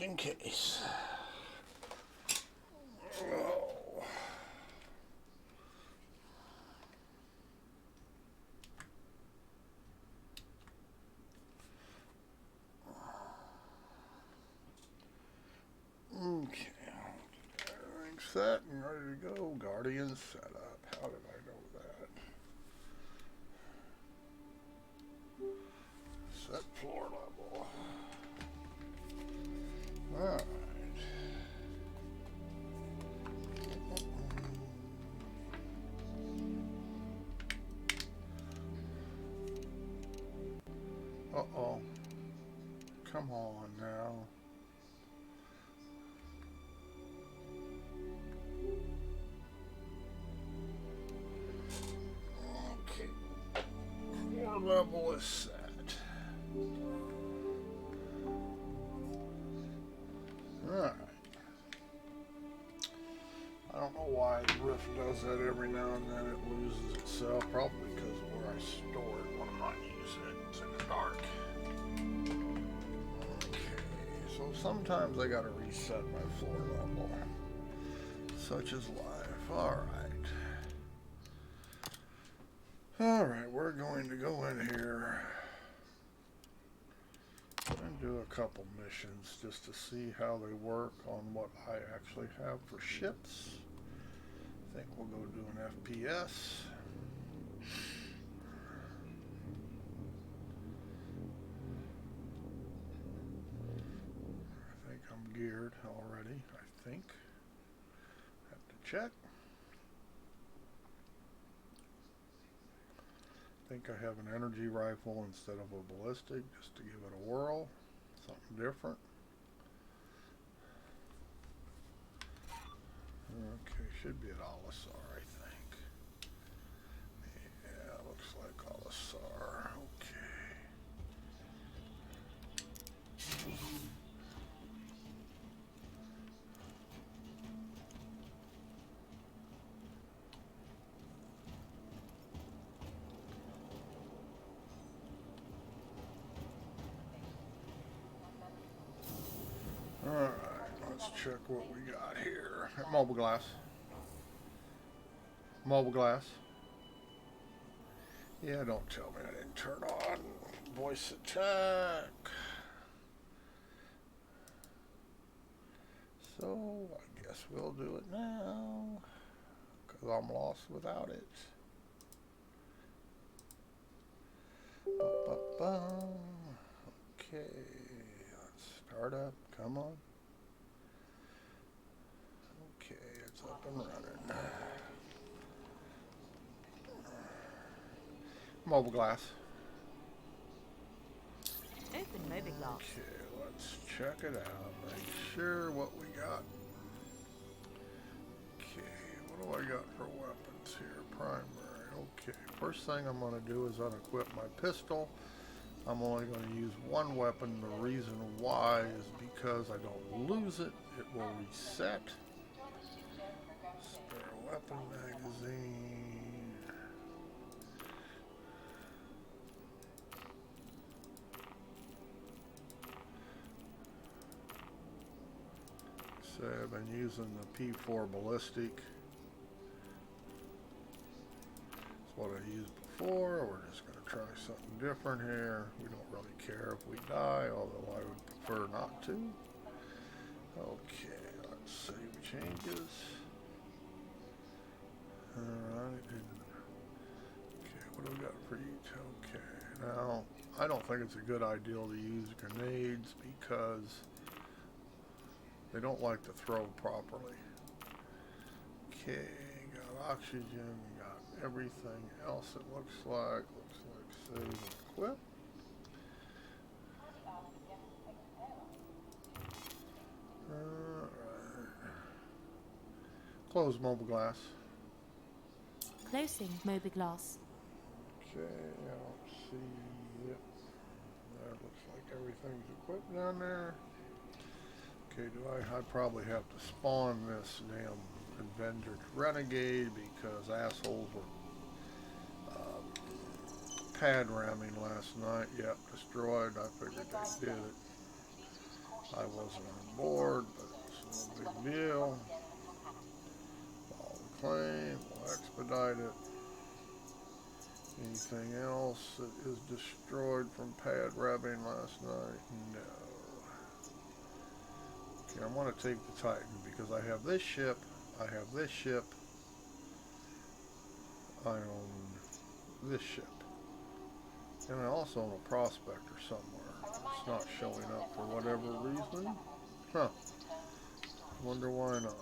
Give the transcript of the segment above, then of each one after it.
in case. Oh. Okay, everything's set and ready to go. Guardian set up. How did I know that? Set floor level. Alright. Uh-oh. Come on now. Okay. Floor level is set. Alright. I don't know why Rift does that every now and then. It loses itself. Probably because of where I store it when I'm not using it. It's in the dark. Okay. So sometimes I gotta reset my floor level. Such is life. Alright. Alright, we're going to go in here and do a couple missions just to see how they work on what I actually have for ships. I think we'll go do an FPS. I think I'm geared already, I think. Have to check. I think I have an energy rifle instead of a ballistic just to give it a whirl. Something different. Okay, should be at Olisar, I think. Yeah, looks like Olisar. Okay. Alright, let's check what we got here. Mobile glass. Mobile glass. Yeah, don't tell me I didn't turn on voice attack. So, I guess we'll do it now. Because I'm lost without it. Ba-ba-bum. Okay, let's start up. Come on. Okay, it's up and running. Mobile glass. Open mobile glass. Okay, let's check it out. Make sure what we got. Okay, what do I got for weapons here? Primary. Okay, first thing I'm going to do is unequip my pistol. I'm only going to use one weapon. The reason why is because I don't lose it. It will reset. Spare weapon magazine. So I've been using the P4 ballistic. That's what I used before. We're just going to try something different here. We don't really care if we die, although I would prefer not to. Okay, let's save changes. Alright. Okay, what do we got for each? Okay, now I don't think it's a good idea to use grenades because they don't like to throw properly. Okay, got oxygen, got everything else it looks like. Looks like save and equip. Alright. Close mobile glass. Closing mobile glass. Okay, I don't see it. That looks like everything's equipped down there. Okay, I probably have to spawn this damn Avenger Renegade because assholes were pad ramming last night. Yep, destroyed. I figured they did it. I wasn't on board, but it's no big deal. Follow the claim, we'll expedite it. Anything else that is destroyed from pad rabbing last night? No. Okay, I'm going to take the Titan because I have this ship, I have this ship, I own this ship, and I also own a Prospector somewhere. It's not showing up for whatever reason. Huh. Wonder why not.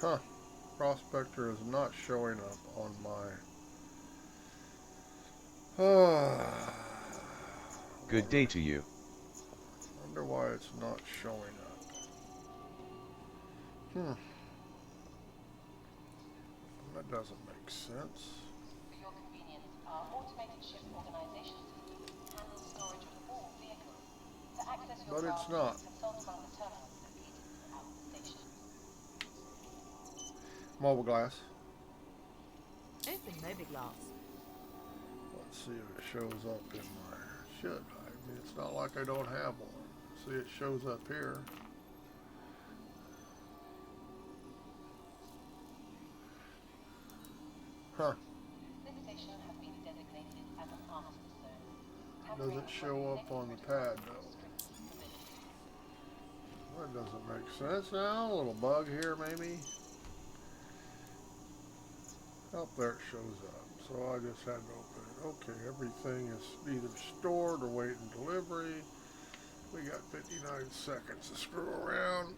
Huh. Prospector is not showing up on my... Good day to you. Wonder why it's not showing up. That doesn't make sense. For your convenience, our automated ship organization system handles storage of all vehicles. To access your But it's car, not. consult one of the terminals located throughout the station. Mobile glass. Open Mobiglass. Let's see if it shows up in my... Should I? I mean, it's not like I don't have one. See, it shows up here. Huh. This station has been designated as an arms zone. Doesn't show up on the pad, though. That doesn't make sense now. A little bug here, maybe. Oh, there it shows up. So I just had to open it. Okay, everything is either stored or waiting delivery. We got 59 seconds to screw around.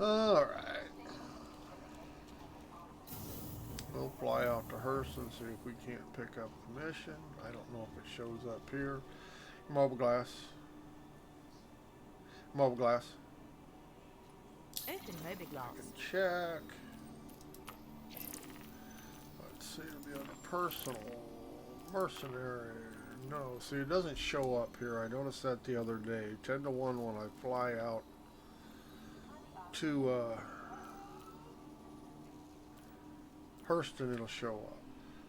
Alright. We'll fly out to Hurston, see if we can't pick up the mission. I don't know if it shows up here. Mobile glass. Mobile glass. Open Mobiglass. Check. Let's see, it'll be under personal. Mercenary. No, see, it doesn't show up here. I noticed that the other day. 10 to 1 when I fly out to Hurston, it'll show up.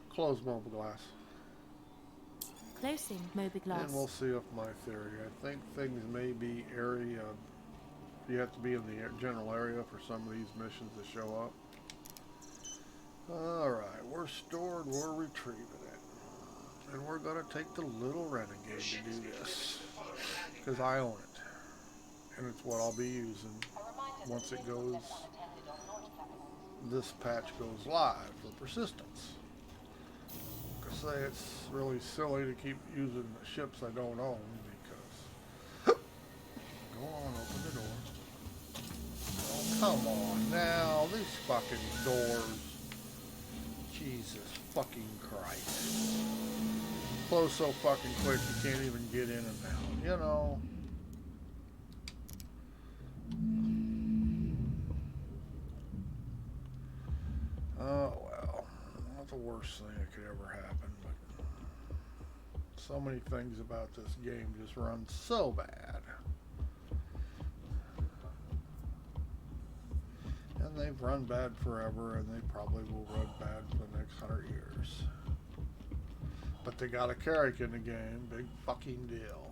Close mobile glass. Closing Mobiglass. And we'll see if my theory. I think things may be area. You have to be in the general area for some of these missions to show up. Alright, we're stored, we're retrieving it. And we're going to take the little Renegade to do this. Because I own it. And it's what I'll be using once it goes, this patch goes live for persistence. I say it's really silly to keep using ships I don't own because... Go on, open the door. Oh, come on now, these fucking doors. Jesus fucking Christ. Close so fucking quick you can't even get in and out, you know. Oh well, not the worst thing that could ever happen, but so many things about this game just run so bad. And they've run bad forever, and they probably will run bad for the next 100 years. But they got a Carrick in the game, big fucking deal.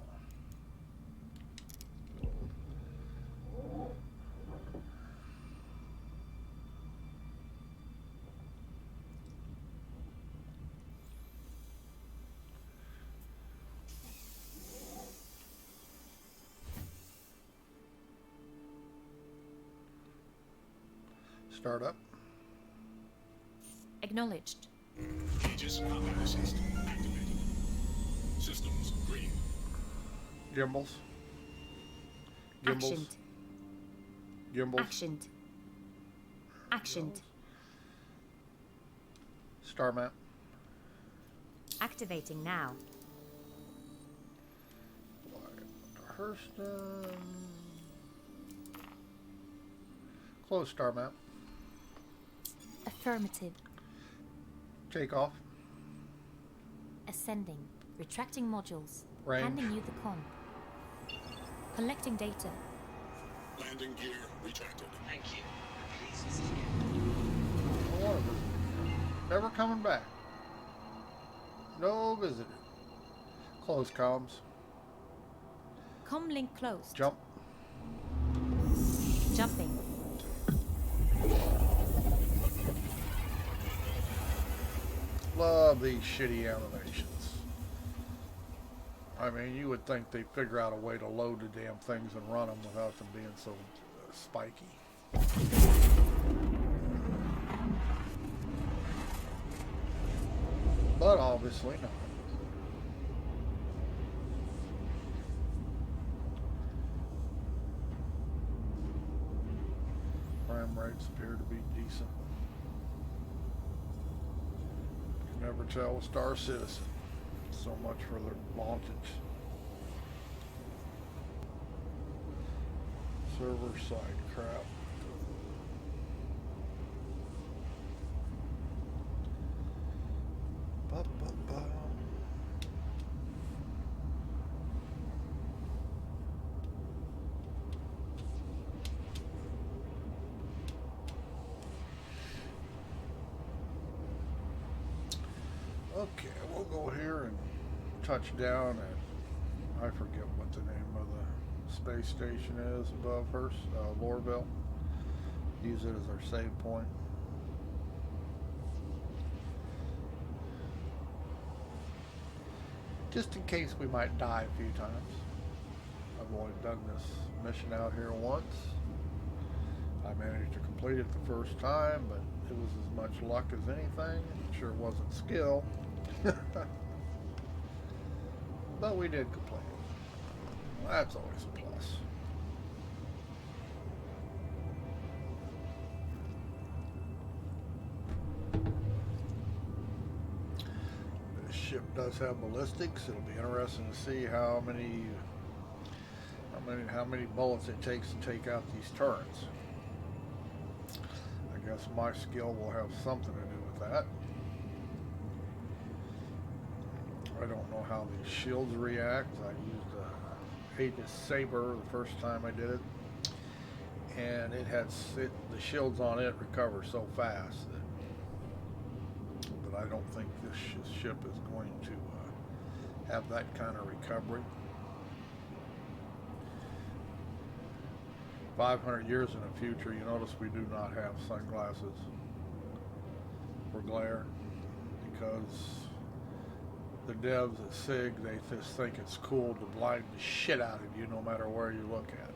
Start up. Acknowledged. Aegis combat assist activated. Systems green. Gimbals. Gimbals. Actioned. Gimbals. Actioned. Actioned. Star map. Activating now. Hurston. Close star map. Affirmative. Take off. Ascending. Retracting modules. Range. Handing you the con. Collecting data. Landing gear retracted. Thank you. Please closed. I don't want to visit. Never coming back. No visitor. Close comms. Com link closed. Jump. Jumping. Love these shitty animations. I mean, you would think they'd figure out a way to load the damn things and run them without them being so spiky. But obviously not. Frame rates appear to be decent. You can never tell with Star Citizen. So much for their launches. Server side crap. Ba-ba-ba. Okay, we'll go here and touch down at, I forget what the name of the space station is above her, Lorville. Use it as our save point. Just in case we might die a few times. I've only done this mission out here once. I managed to complete it the first time, but it was as much luck as anything. It sure wasn't skill. But we did complete it. Well, that's always a plus. This ship does have ballistics. It'll be interesting to see how many bullets it takes to take out these turrets. I guess my skill will have something to do with that. I don't know how these shields react. I used a Aegis Saber the first time I did it, and the shields on it recover so fast that I don't think this ship is going to have that kind of recovery. 500 years in the future, you notice we do not have sunglasses for glare, because the devs at SIG, they just think it's cool to blind the shit out of you no matter where you look at.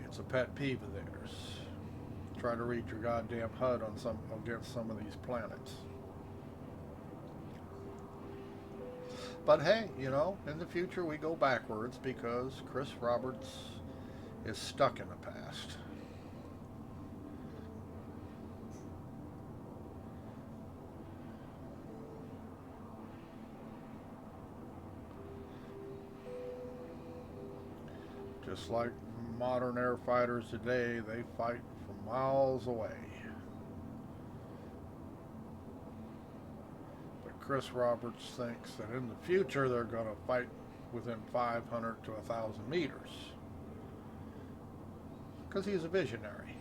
It's a pet peeve of theirs. Try to read your goddamn HUD on against some of these planets. But hey, you know, in the future we go backwards because Chris Roberts is stuck in the past. Just like modern air fighters today, they fight from miles away. But Chris Roberts thinks that in the future they're going to fight within 500 to 1,000 meters. Because he's a visionary.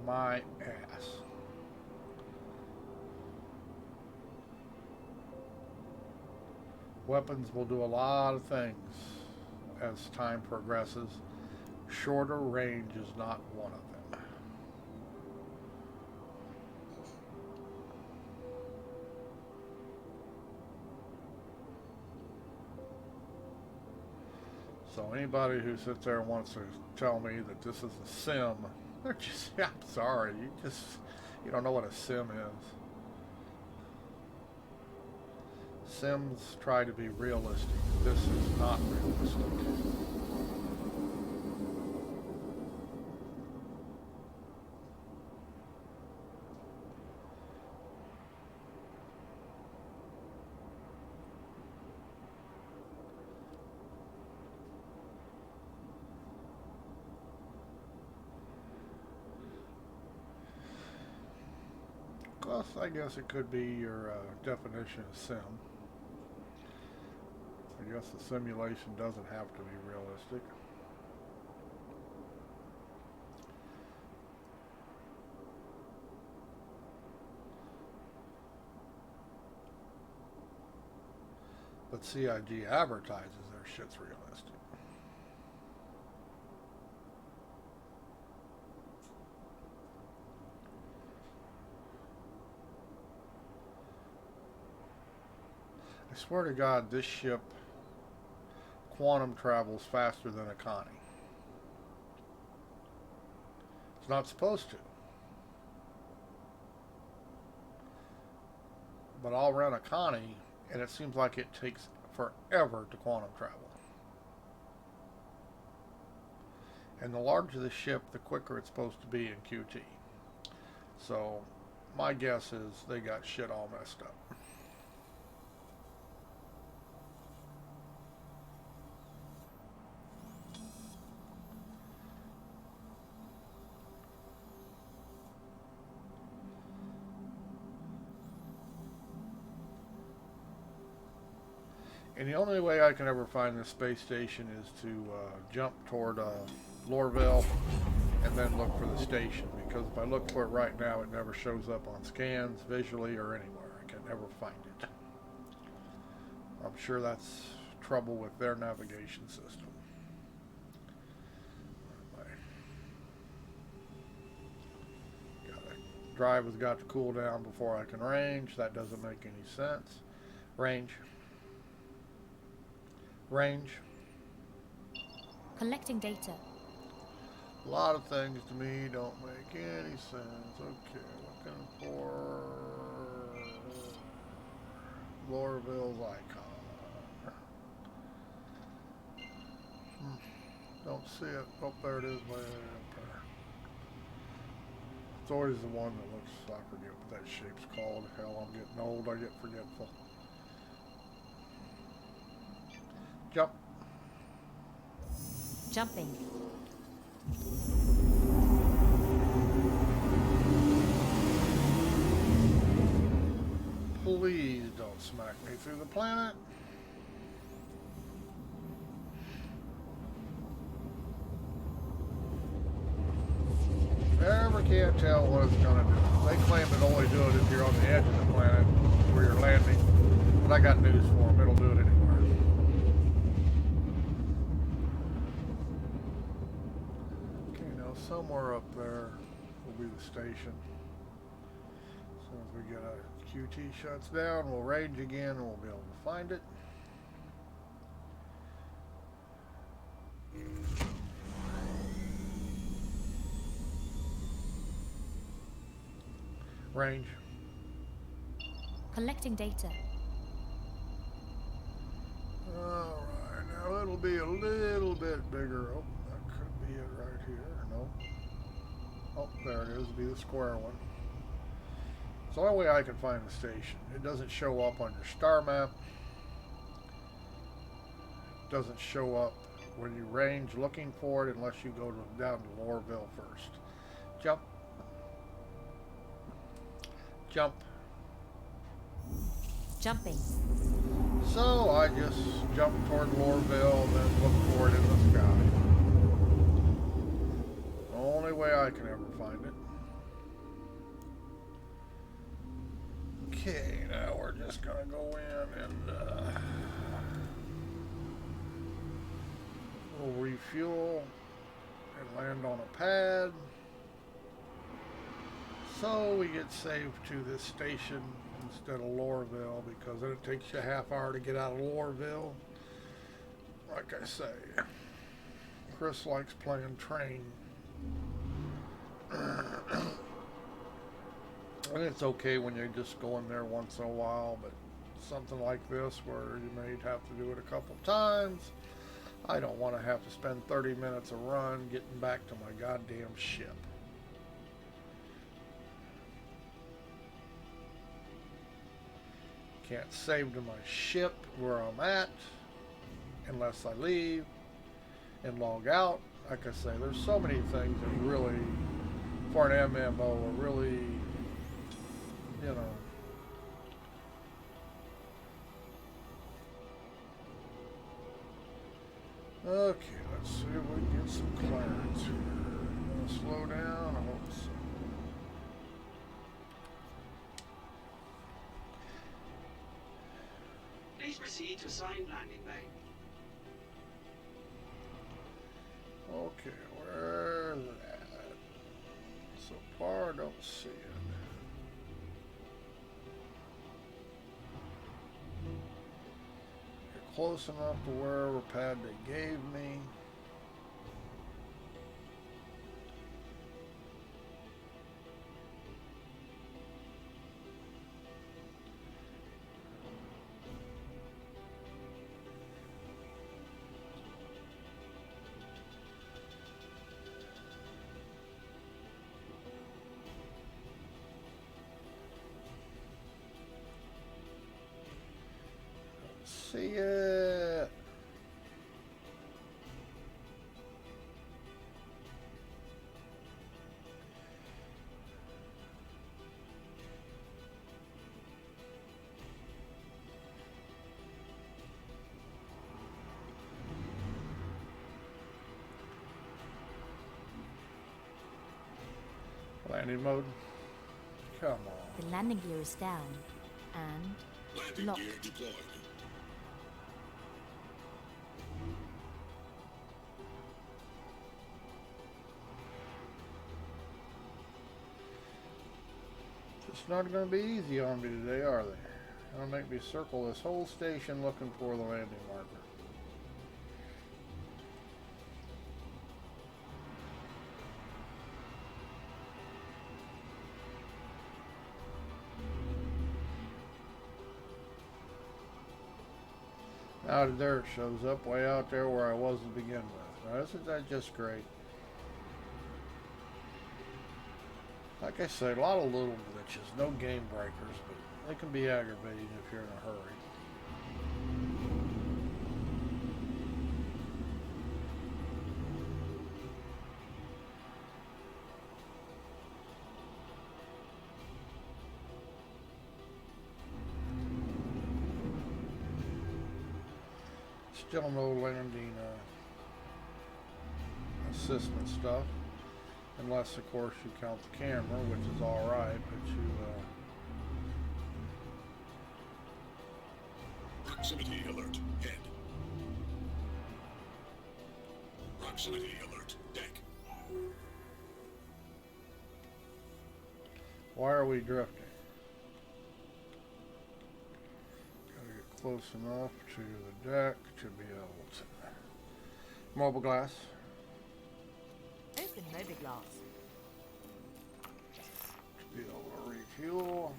My ass. Weapons will do a lot of things as time progresses. Shorter range is not one of them. So anybody who sits there and wants to tell me that this is a sim, they're just, I'm sorry, you don't know what a sim is. Sims try to be realistic. This is not realistic. Plus, I guess it could be your definition of sim. I guess the simulation doesn't have to be realistic. But CIG advertises their shit's realistic. I swear to God, this ship quantum travels faster than a Connie. It's not supposed to. But I'll run a Connie, and it seems like it takes forever to quantum travel. And the larger the ship, the quicker it's supposed to be in QT. So, my guess is they got shit all messed up. And the only way I can ever find this space station is to jump toward Lorville and then look for the station, because if I look for it right now, it never shows up on scans, visually, or anywhere. I can never find it. I'm sure that's trouble with their navigation system. Drive has got to cool down before I can range. That doesn't make any sense. Range. Range. Collecting data. A lot of things to me don't make any sense. Okay, looking for Lorville's icon. Don't see it. Oh, there it is way up there. It's always the one that looks, I forget what that shape's called. Hell, I'm getting old, I get forgetful. Jump. Jumping. Please don't smack me through the planet. Never can't tell what it's gonna do. They claim it only do it if you're on the edge of the planet where you're landing. But I got news for them. It'll do it anywhere. Okay, now somewhere up there will be the station. As soon as we get a QT shuts down, we'll range again and we'll be able to find it. Range. Collecting data. Alright, now it'll be a little bit bigger. Oh, that could be it right here. No. Oh, there it is. It'll be the square one. It's the only way I can find the station. It doesn't show up on your star map. It doesn't show up when you range looking for it unless you go down to Lorville first. Jump. Jump. Jumping. So I just jump toward Lorville and then look for it in the sky. Only way I can ever find it. Okay, now we're just gonna go in and we'll refuel and land on a pad. So we get saved to this station instead of Lorville, because then it takes you a half hour to get out of Lorville. Like I say, Chris likes playing train. And it's okay when you're just going there once in a while, but something like this where you may have to do it a couple times, I don't want to have to spend 30 minutes a run getting back to my goddamn ship. Can't save to my ship where I'm at unless I leave and log out. Like I say, there's so many things that really, for an MMO, are really, you know, Okay, let's see if we can get some clearance here. Gonna slow down, I hope so. Please proceed to assigned landing bay. Okay, where's it at? So far, I don't see it. You're close enough to wherever pad they gave me. See it. Landing mode. Come on. The landing gear is down. And Landing locked. gear deployed. It's not going to be easy on me today, are they? They'll make me circle this whole station looking for the landing marker. Now there it shows up way out there where I was to begin with. Now isn't that just great? Like I say, a lot of little glitches, no game breakers, but they can be aggravating if you're in a hurry. Still no landing assistant stuff. Unless, of course, you count the camera, which is alright, but you, Proximity alert. Head. Proximity alert. Deck. why are we drifting? Gotta get close enough to the deck to be able to. Mobile glass. Open motor glass. To be able to refuel.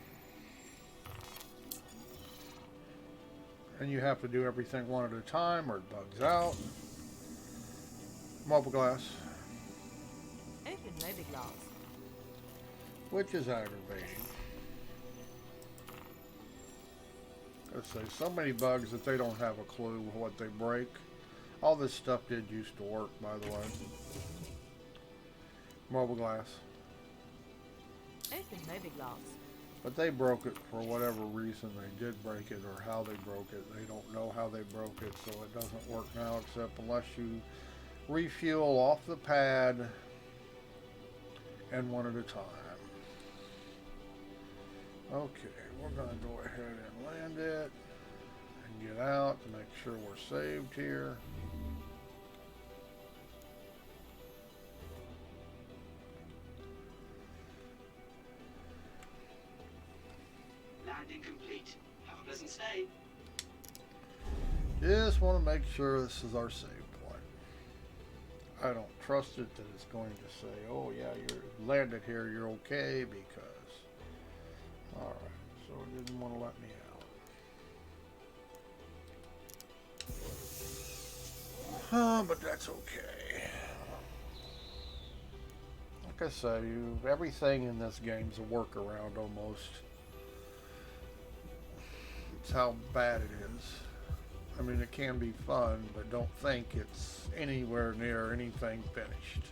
And you have to do everything one at a time or it bugs out. Mobile glass. Open motor glass. Which is aggravating. Let's say so many bugs that they don't have a clue what they break. All this stuff did used to work, by the way. Mobile glass. Open motor glass. But they broke it for whatever reason they did break it or how they broke it. They don't know how they broke it, so it doesn't work now except unless you refuel off the pad and one at a time. Okay, we're going to go ahead and land it and get out to make sure we're saved here. Landing complete. Have a pleasant stay. Just want to make sure this is our save point. I don't trust it that it's going to say, oh yeah, you're landed here, you're okay, because... Alright, so it didn't want to let me out. But that's okay. Like I say, everything in this game's a workaround almost. It's how bad it is. I mean, it can be fun, but don't think it's anywhere near anything finished.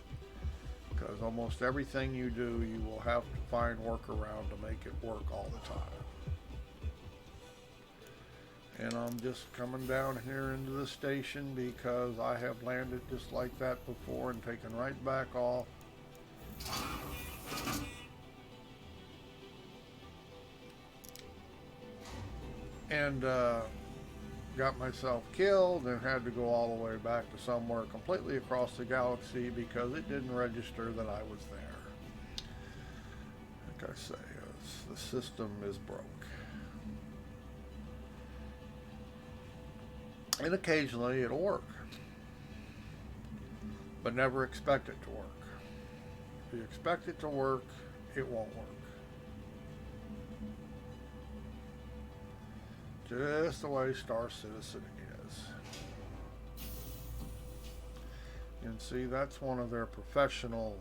Because almost everything you do, you will have to find workaround to make it work all the time. And I'm just coming down here into the station because I have landed just like that before and taken right back off. And got myself killed and had to go all the way back to somewhere completely across the galaxy because it didn't register that I was there. Like I say, the system is broke. And occasionally it'll work, but never expect it to work. If you expect it to work, it won't work. Just the way Star Citizen is. And see, that's one of their professional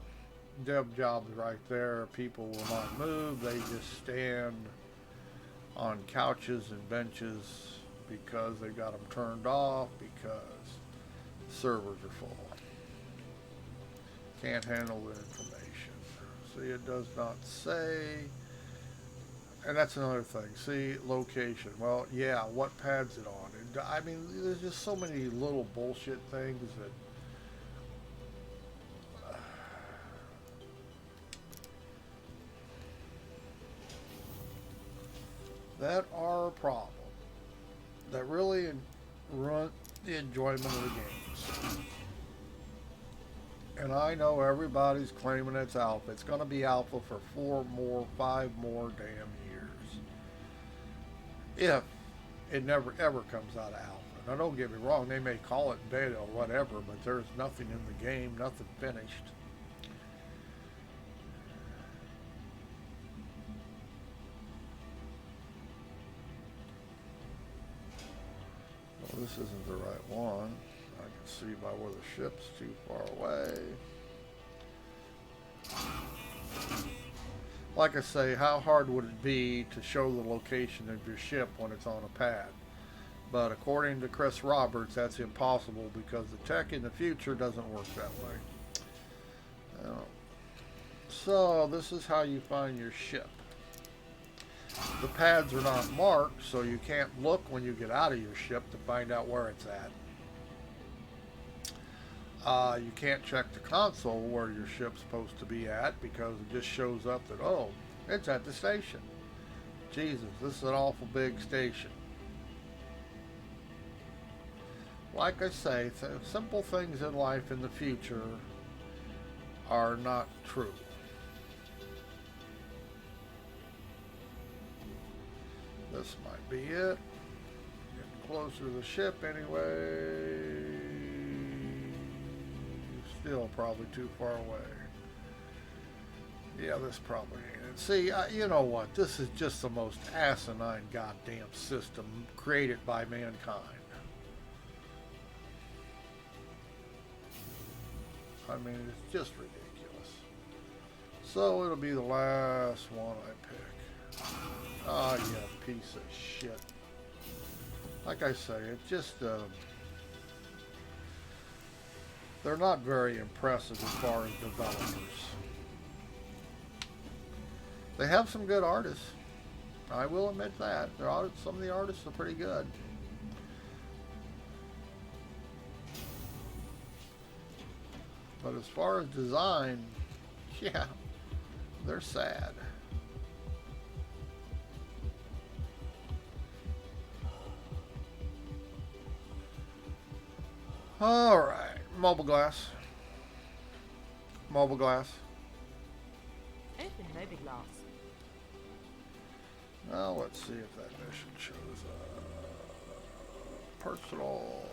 dev jobs right there. People will not move. They just stand on couches and benches because they got them turned off because servers are full. Can't handle the information. See, it does not say. And that's another thing. See, location. Well, yeah, what pad's it on? And, I mean, there's just so many little bullshit things that are a problem. That really ruin the enjoyment of the games. And I know everybody's claiming it's alpha. It's going to be alpha for 5 more damn years. If it never ever comes out of alpha. Now don't get me wrong, they may call it beta or whatever, but there's nothing in the game, nothing finished. Well, this isn't the right one. I can see by where the ship's too far away. Like I say, how hard would it be to show the location of your ship when it's on a pad? But according to Chris Roberts, that's impossible because the tech in the future doesn't work that way. So this is how you find your ship. The pads are not marked, so you can't look when you get out of your ship to find out where it's at. You can't check the console where your ship's supposed to be at because it just shows up that, oh, it's at the station. Jesus, this is an awful big station. Like I say, simple things in life in the future are not true. This might be it. Getting closer to the ship anyway. Still probably too far away. Yeah, this probably ain't it. See, you know what? This is just the most asinine goddamn system created by mankind. I mean, it's just ridiculous. So it'll be the last one I pick. Oh, yeah, piece of shit. Like I say, it's just, they're not very impressive as far as developers. They have some good artists. I will admit that. Some of the artists are pretty good. But as far as design, yeah, they're sad. All right, mobile glass. Mobile glass. Open mobiGlass. Now let's see if that mission shows personal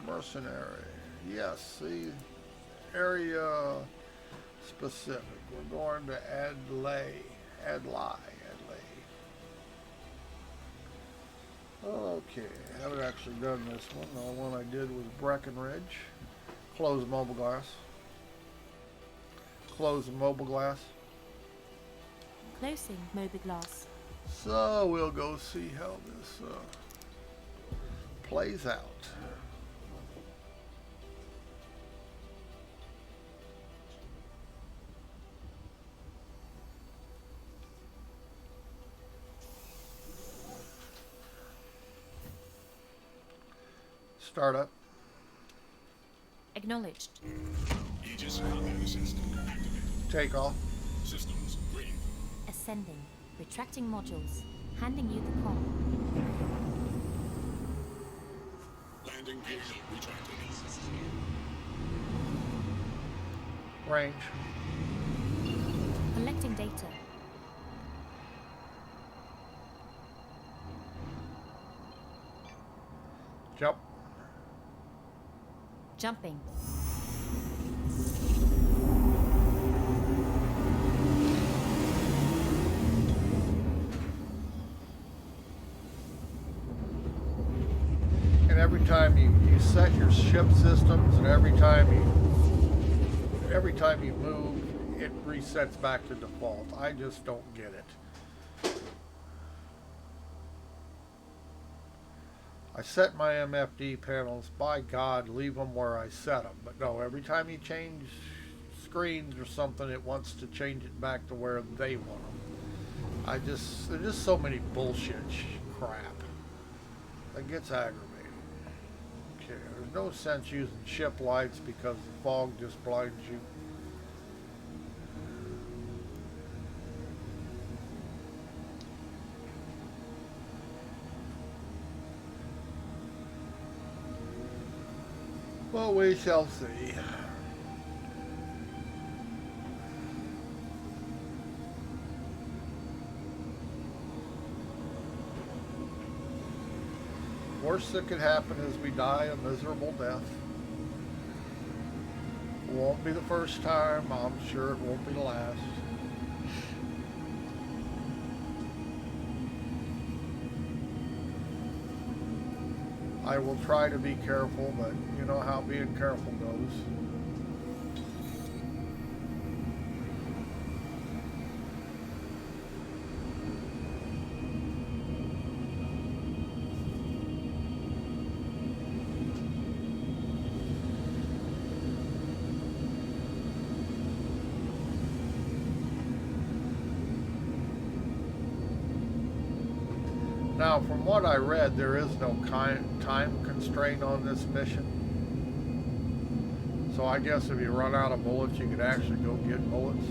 mercenary. Yes, see, area specific. We're going to Adlai. Okay, I haven't actually done this one. The one I did was Breckenridge. Close mobile glass. Close the mobile glass. Closing mobiGlass. So we'll go see how this plays out. Startup. Acknowledged. Aegis combat system activated. Takeoff. Systems green. Ascending. Retracting modules. Handing you the comm. Landing gear retracted. Range. Collecting data. Jump. Jumping. And every time you set your ship systems, and every time you move, it resets back to default. I just don't get it. I set my MFD panels, by God, leave them where I set them. But no, every time you change screens or something, it wants to change it back to where they want them. There's just so many bullshit crap. That gets aggravating. Okay, there's no sense using ship lights because the fog just blinds you. Well, we shall see. Worst that could happen is we die a miserable death. It won't be the first time. I'm sure it won't be the last. I will try to be careful, but you know how being careful goes. Now, from what I read, there is no time constraint on this mission. So I guess if you run out of bullets, you could actually go get bullets.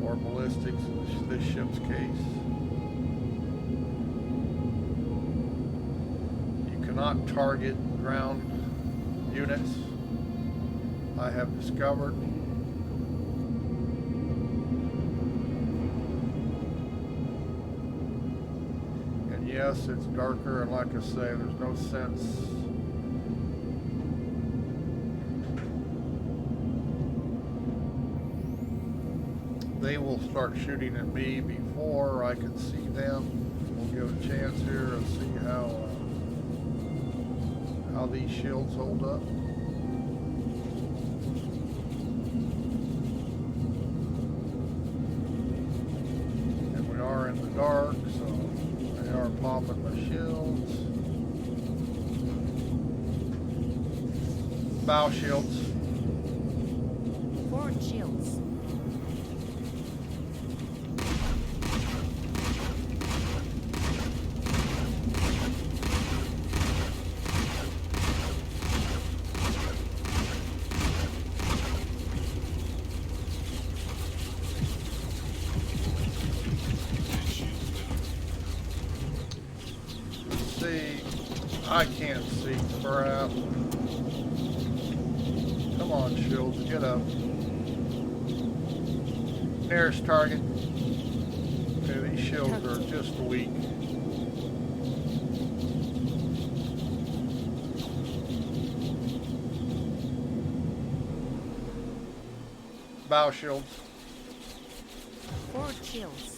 Or ballistics in this ship's case. You cannot target ground units, I have discovered. Yes, it's darker, and like I say, there's no sense. They will start shooting at me before I can see them. We'll give a chance here to see how these shields hold up. And we are in the dark, so they are popping my shields. Bow shields. Forward shields. I can't see crap. Come on, shields, get up. Nearest target. Okay, these shields are just weak. Bow shields. Forward shields.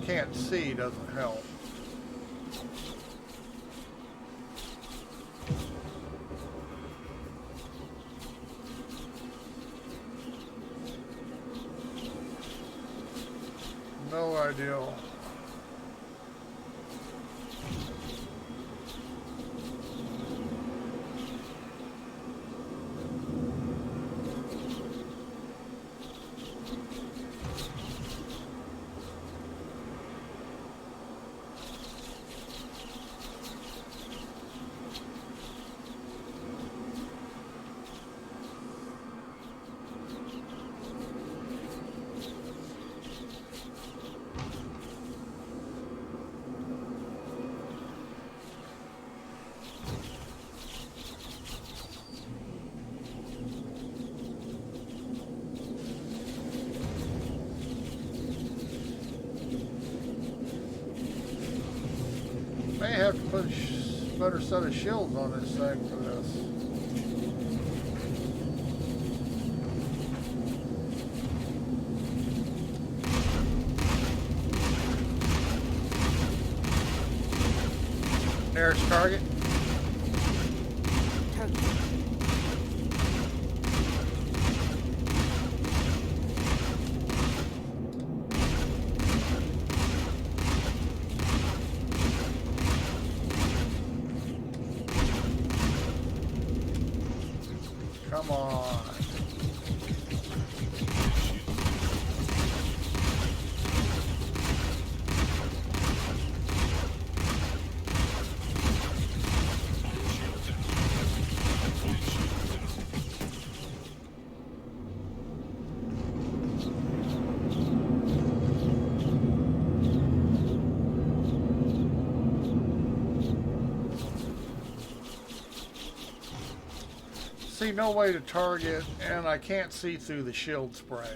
Can't see doesn't help. No idea. have to put a better set of shields on this thing for this. Nearest target. Target. Come on. See no way to target, and I can't see through the shield spray.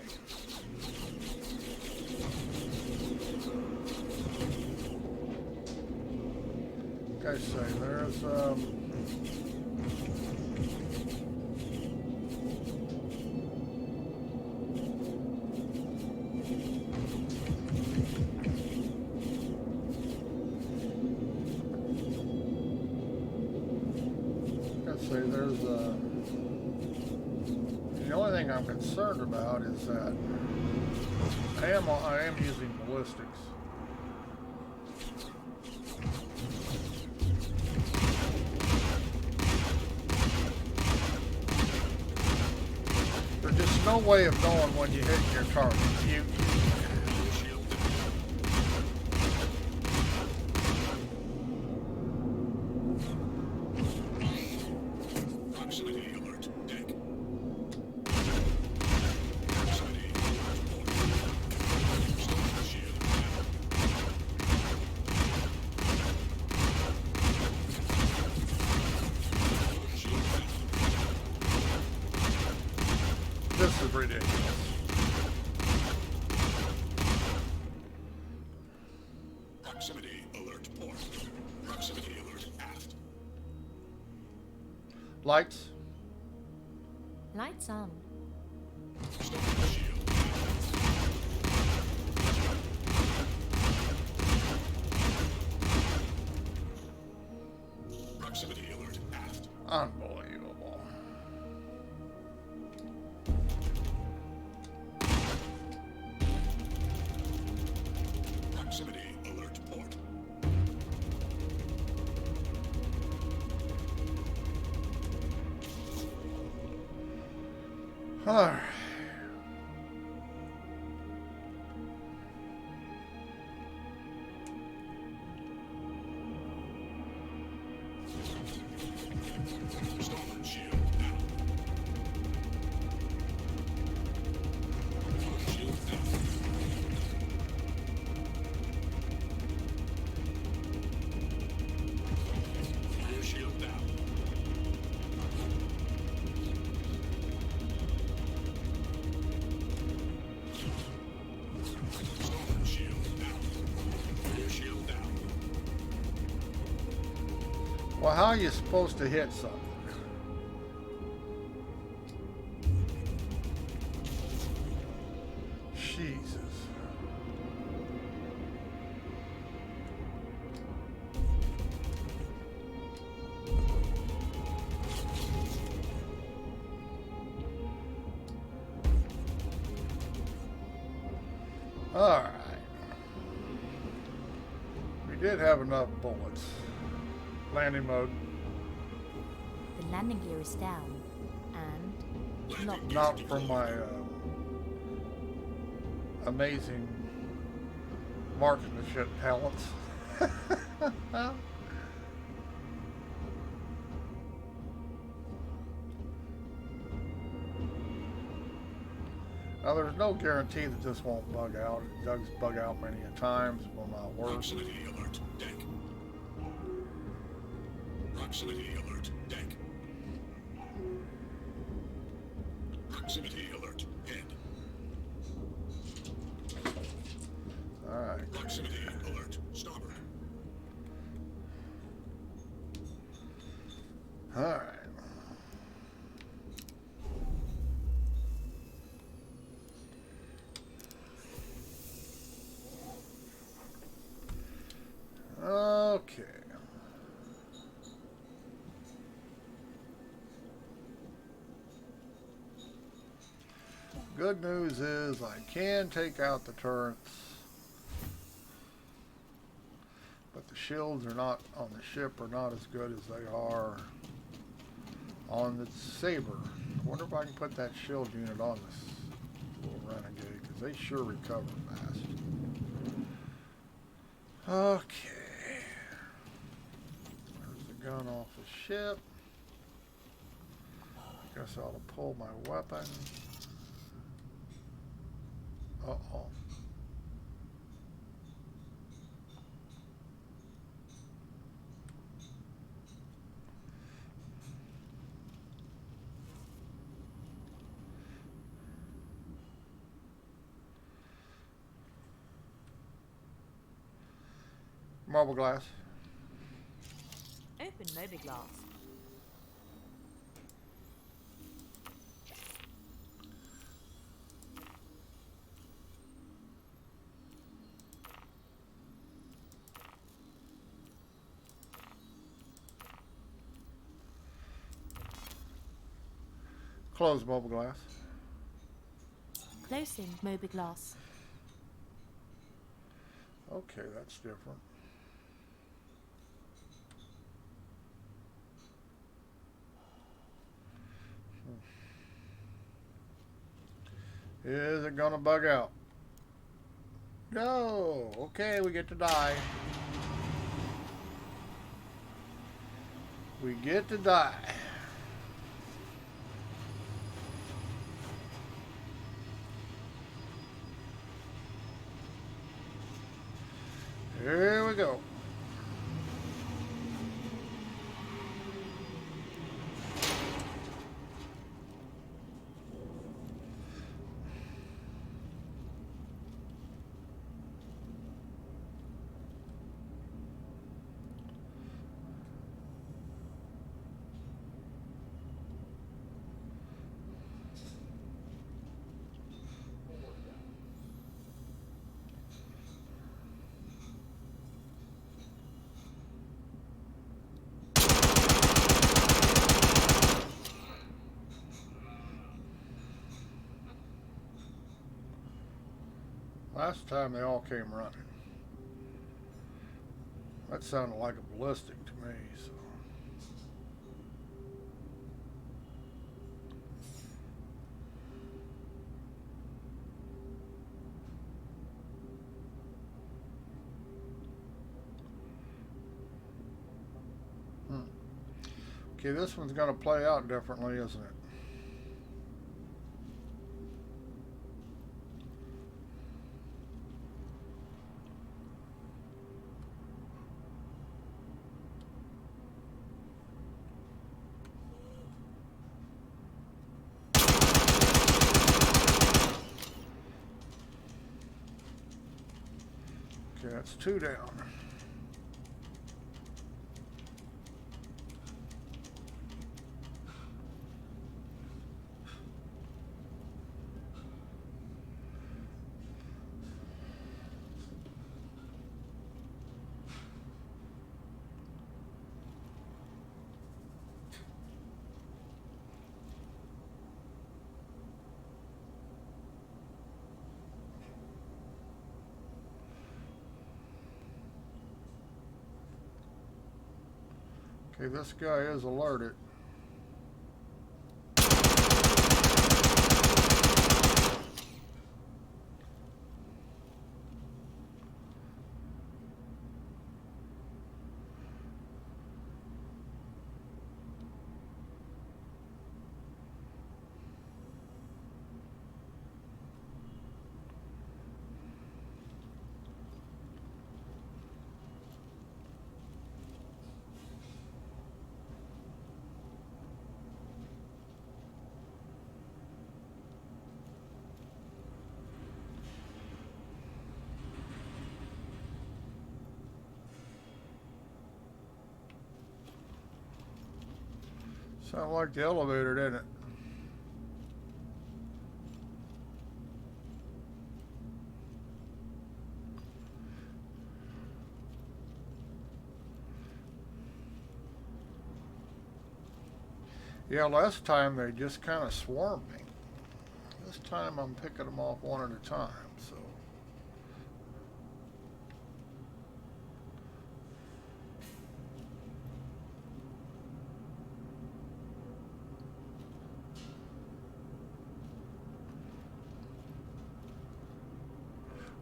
Like I say, there's the only thing I'm concerned about is that I am using ballistics. There's just no way of knowing when you hit your target. This is ridiculous. Proximity alert port. Proximity alert aft. Lights. Lights on. Starboard shield. Proximity alert aft. Unbelievable. Proximity alert port. Alright. Starboard shield out. Shield out. Rear shield down. Starboard shield out. Rear shield down. Well, how are you supposed to hit something? Jesus. All right. We did have enough bullets. Landing mode. The landing gear is down. And locked. Not from my amazing marksmanship talents. Now, there's no guarantee that this won't bug out. It does bug out many a times. It will not work. Proximity alert deck. Proximity alert deck. Proximity alert head. All right. Proximity alert starboard. Alright. Okay. Good news is I can take out the turrets, but the shields are not on the ship are not as good as they are on the Saber. I wonder if I can put that shield unit on this little renegade, because they sure recover fast. Okay. There's the gun off the ship. Guess I ought to pull my weapon. Uh-oh. Marble glass. Open Mobiglass. Close mobile glass. Closing Mobiglass. Okay, that's different. Is it gonna bug out? No. Okay, we get to die. We get to die. Here we go. Last time they all came running. That sounded like a ballistic to me, so. Okay, this one's gonna play out differently, isn't it? Okay, that's 2 down. Okay, this guy is alerted. Sounded like the elevator, didn't it? Yeah, last time they just kind of swarmed me. This time I'm picking them off one at a time, so.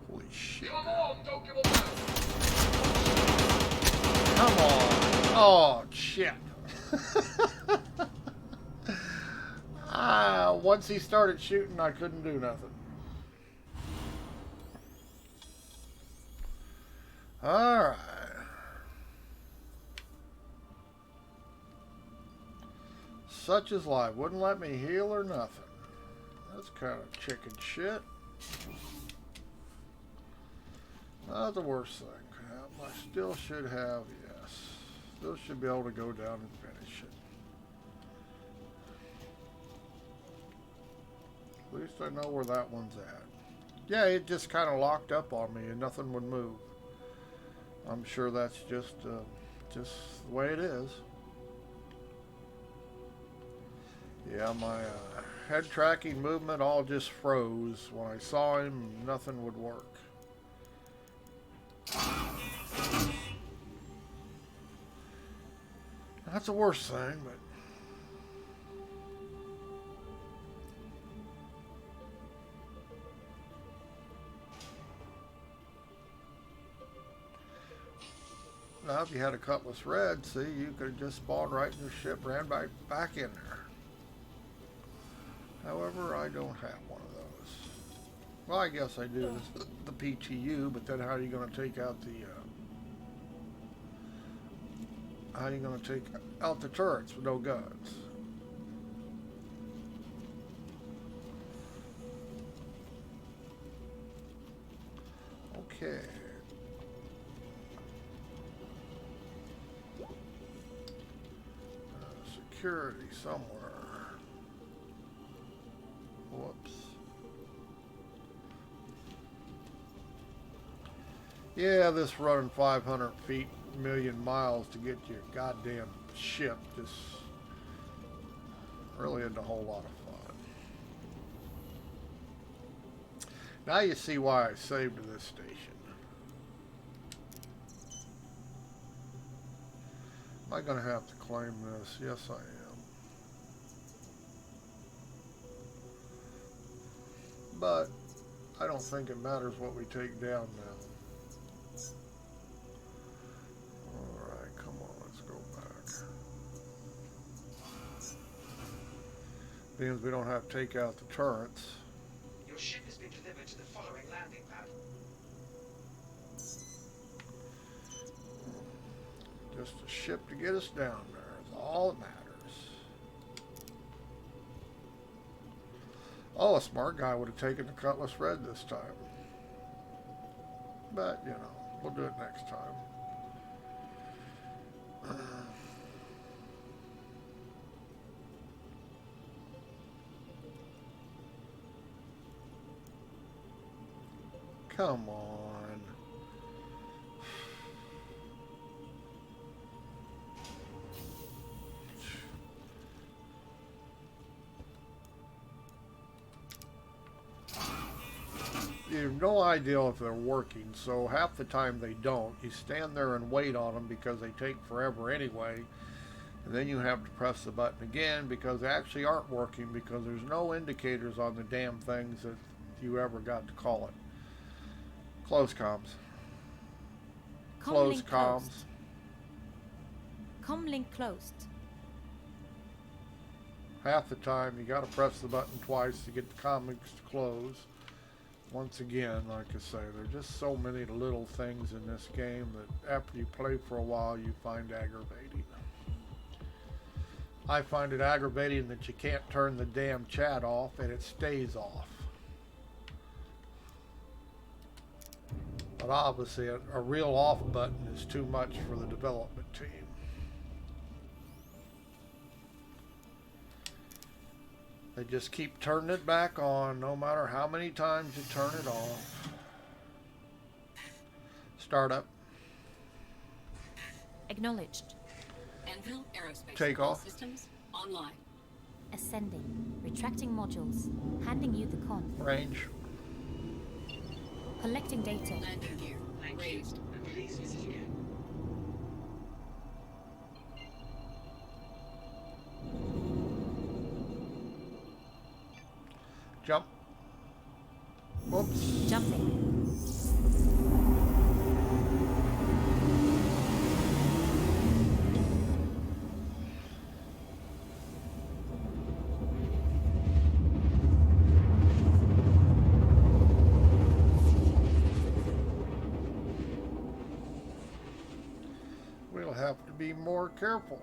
Holy shit. Come on, don't give up. Come on. Oh, shit. Once he started shooting, I couldn't do nothing. Alright. Such is life. Wouldn't let me heal or nothing. That's kind of chicken shit. Not the worst thing. I still should have, yes. Still should be able to go down and finish it. At least I know where that one's at. Yeah, it just kind of locked up on me and nothing would move. I'm sure that's just the way it is. Yeah, my head tracking movement all just froze. When I saw him, nothing would work. That's the worst thing, but now if you had a Cutlass Red, see, you could have just spawned right in your ship, ran back in there. However, I don't have one of those. Well, I guess I do. It's the PTU, but then how are you going to take out the turrets with no guns? Okay. Security somewhere. Whoops. Yeah, this running 500 feet, million miles to get your goddamn ship just really isn't a whole lot of fun. Now you see why I saved this station. Am I going to have to claim this? Yes, I am. But I don't think it matters what we take down now. Alright, come on, let's go back. Means we don't have to take out the turrets. Your ship has been delivered to the following landing pad. Just a ship to get us down there is all that matters. Oh, a smart guy would have taken the Cutlass Red this time. But, you know, we'll do it next time. Come on. You have no idea if they're working, so half the time they don't. You stand there and wait on them because they take forever anyway, and then you have to press the button again because they actually aren't working because there's no indicators on the damn things that you ever got to call it. Close comms. Close comms. Comlink closed. Half the time you got to press the button twice to get the comics to close. Once again, like I say, there are just so many little things in this game that after you play for a while you find aggravating. I find it aggravating that you can't turn the damn chat off and it stays off. But obviously a real off button is too much for the development team. They just keep turning it back on, no matter how many times you turn it off. Startup. Acknowledged. Anvil Aerospace Take off. systems online. Ascending. Retracting modules. Handing you the con. Range. Collecting data. Landing gear Thank raised. you. And please visit again. Jump. Whoops. Jumping. We'll have to be more careful.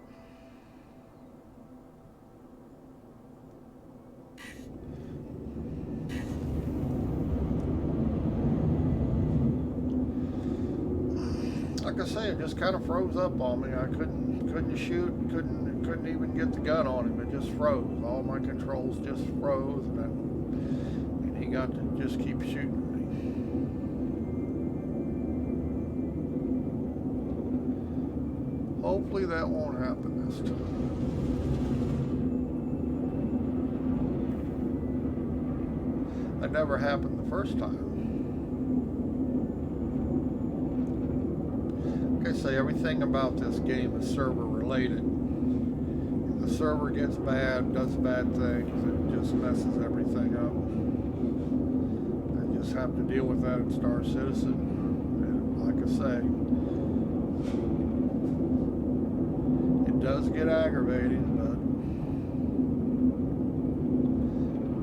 Like I say, it just kind of froze up on me. I couldn't shoot, couldn't even get the gun on him. It just froze. All my controls just froze, and he got to just keep shooting me. Hopefully that won't happen this time. That never happened the first time. Like I say, everything about this game is server related. If the server gets bad, does bad things, it just messes everything up. I just have to deal with that in Star Citizen. And like I say, it does get aggravating, but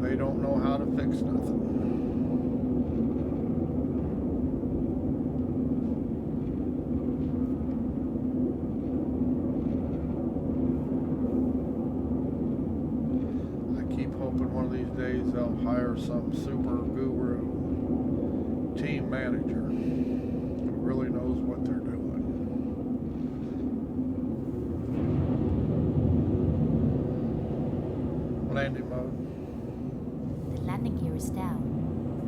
they don't know how to fix nothing. One of these days they'll hire some super guru team manager who really knows what they're doing. Landing mode. The landing gear is down.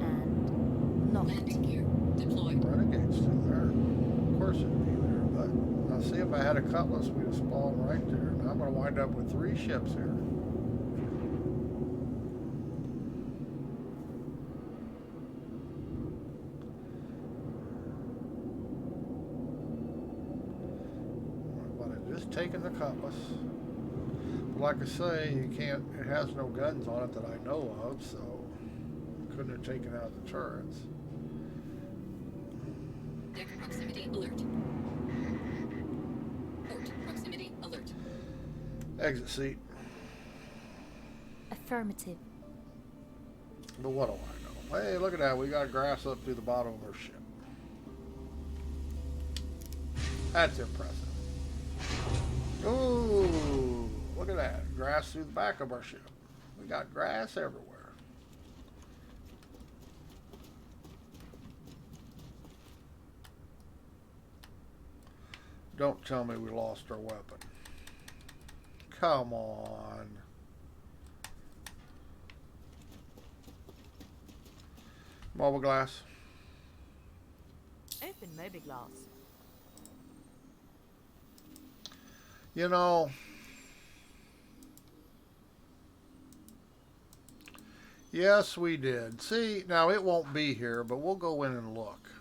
And locked. Landing gear deployed. Renegade's still there. Of course it'd be there, but now see, if I had a Cutlass, we'd have spawned right there. And I'm going to wind up with 3 ships here. Taking the Cutlass. Like I say, you can't, it has no guns on it that I know of, so couldn't have taken out the turrets. Deck proximity alert. Port proximity alert. Exit seat. Affirmative. But what do I know? Hey, look at that. We got grass up through the bottom of our ship. That's impressive. Ooh, look at that. Grass through the back of our ship. We got grass everywhere. Don't tell me we lost our weapon. Come on. Mobile glass. Open mobiglass. You know, yes, we did. See, now it won't be here, but we'll go in and look.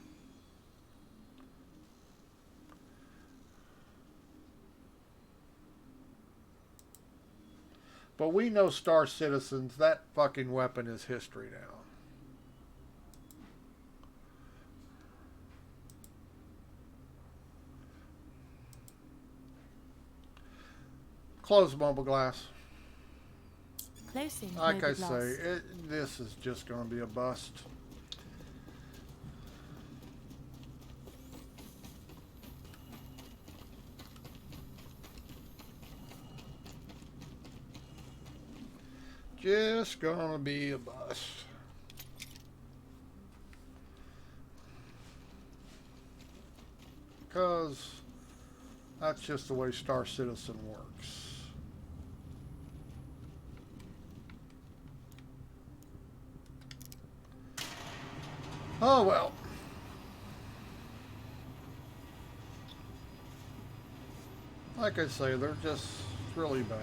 But we know, Star Citizens, that fucking weapon is history now. Close mobile glass. Closing Like I mobiglass. say, this is just going to be a bust. Just going to be a bust. Because that's just the way Star Citizen works. Oh well. Like I say, they're just really bad.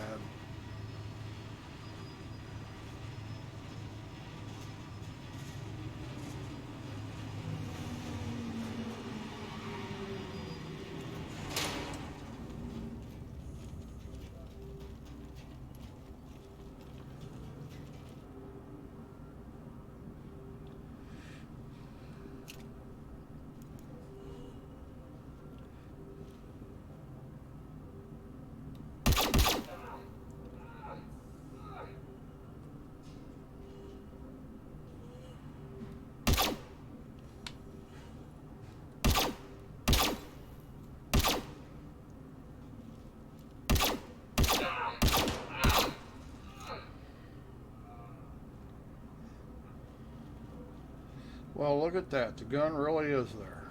Well, look at that. The gun really is there.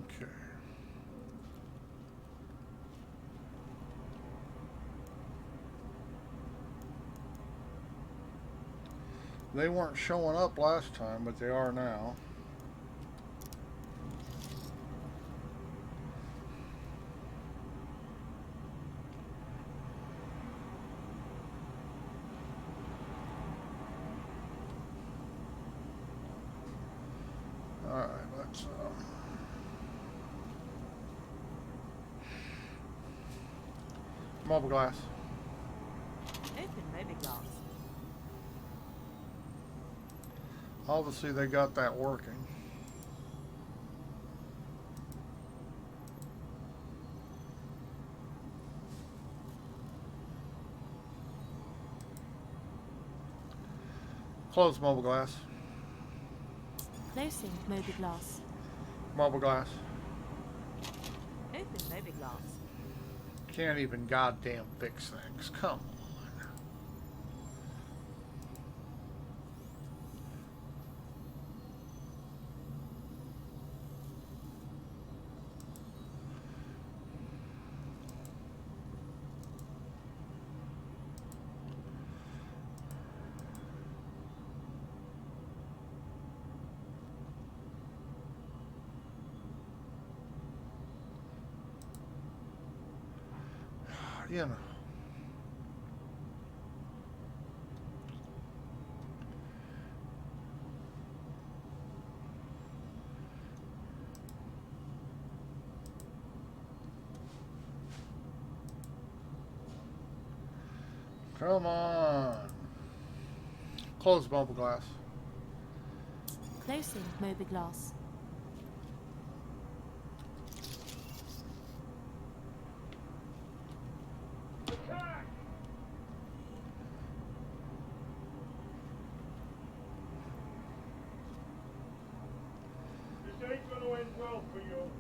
Okay. They weren't showing up last time, but they are now. Alright, let's mobile glass. Open mobiGlass. Obviously they got that working. Close mobile glass. Closing mobiGlass. Mobile glass. Open mobiGlass. Can't even goddamn fix things. Come on. You know. Come on. Close mobile glass. Closing mobiGlass. This ain't gonna end well for you.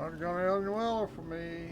Not gonna end well for me.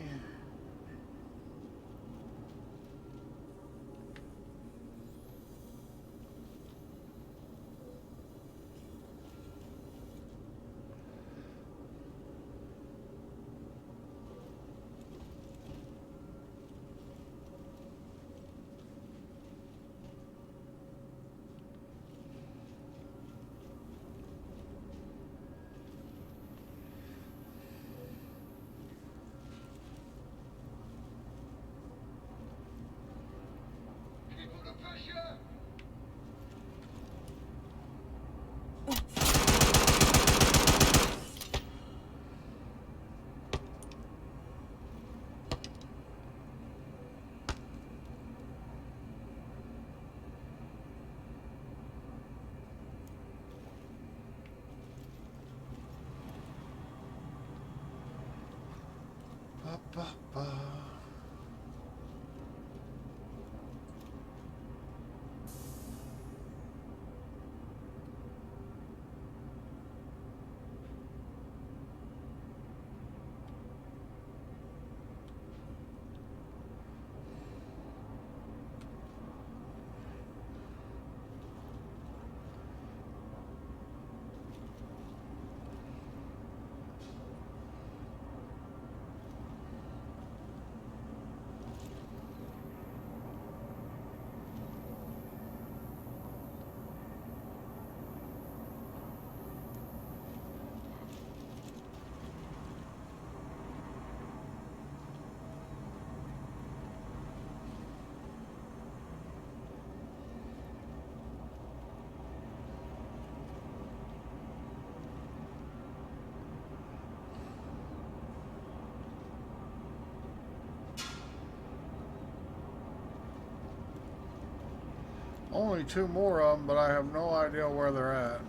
Only 2 more of them, but I have no idea where they're at.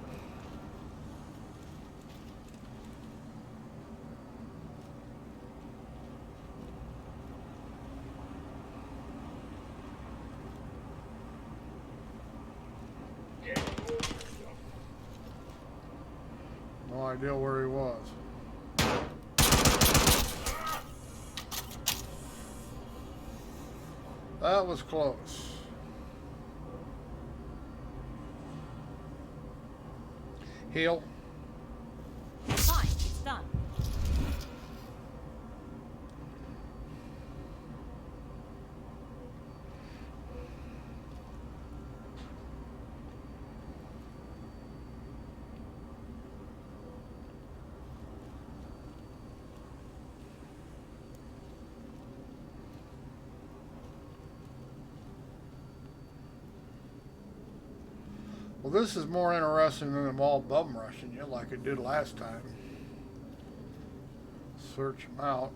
No idea where he was. That was close. Heal. Fine, it's done. Well, this is more interesting than them all bum rushing you like it did last time. Search them out.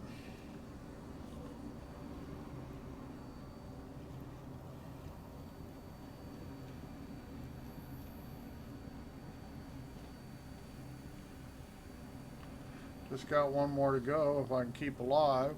Just got one more to go if I can keep alive.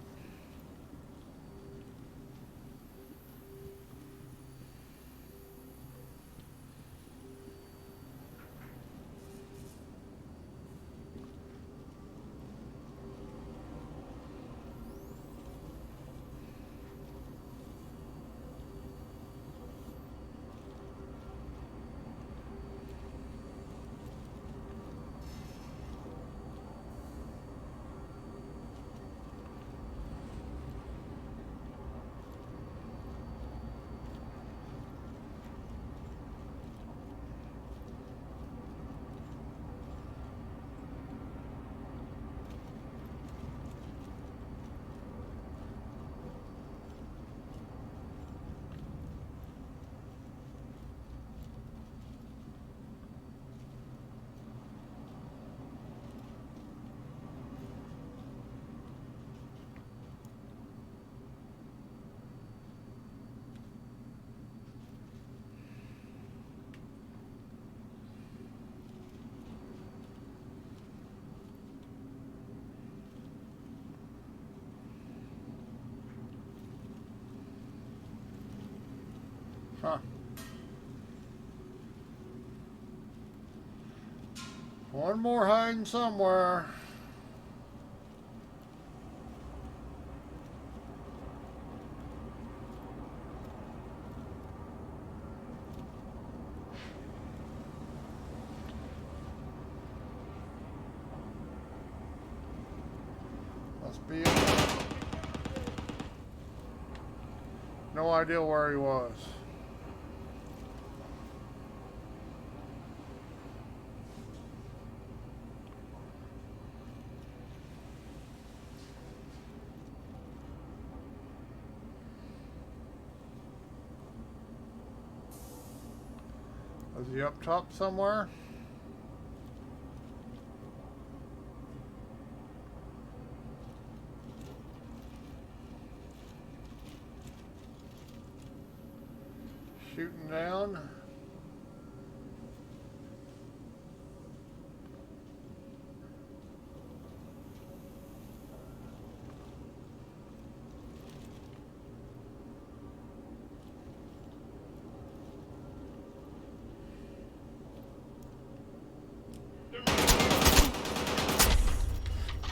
Huh. One more hiding somewhere. Must be it. No idea where he was. Is he up top somewhere? Shooting down.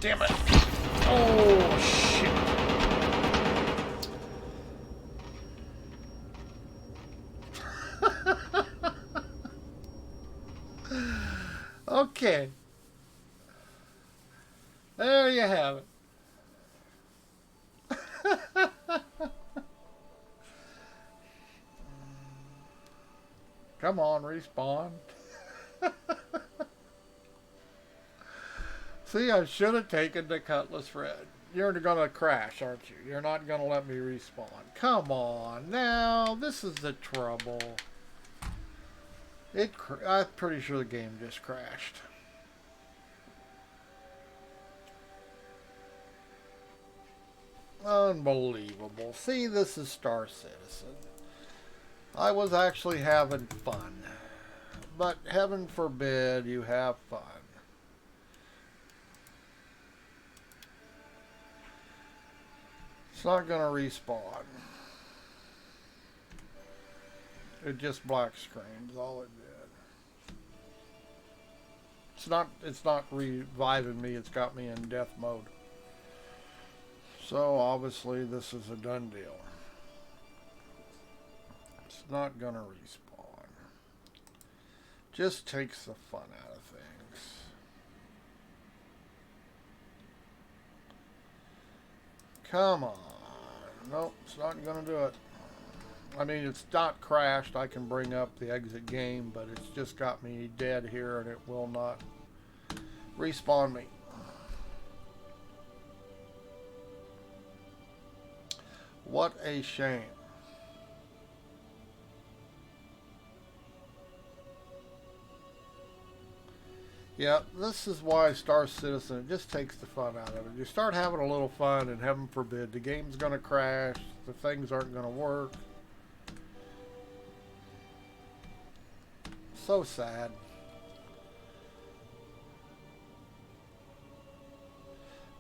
Damn it. Oh, shit. Okay. There you have it. Come on, respawn. See, I should have taken the Cutlass Red. You're going to crash, aren't you? You're not going to let me respawn. Come on, now. This is the trouble. I'm pretty sure the game just crashed. Unbelievable. See, this is Star Citizen. I was actually having fun. But heaven forbid you have fun. It's not going to respawn. It just black screens, all it did. It's not reviving me, it's got me in death mode. So obviously this is a done deal. It's not gonna respawn. Just takes the fun out of things. Come on. Nope, it's not gonna do it. I mean, it's not crashed. I can bring up the exit game, but it's just got me dead here and it will not respawn me. What a shame. Yeah, this is why Star Citizen, it just takes the fun out of it. You start having a little fun and heaven forbid, the game's going to crash, the things aren't going to work. So sad.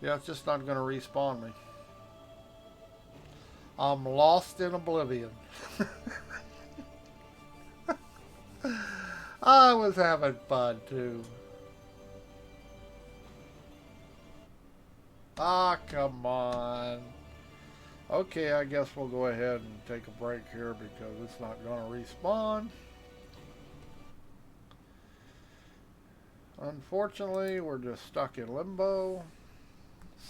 Yeah, it's just not going to respawn me. I'm lost in oblivion. I was having fun too. Ah, come on. Okay, I guess we'll go ahead and take a break here because it's not going to respawn. Unfortunately, we're just stuck in limbo.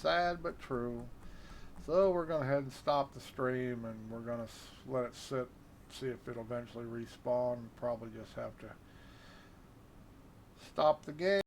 Sad but true. So we're going to head and stop the stream and we're going to let it sit, see if it'll eventually respawn. Probably just have to stop the game.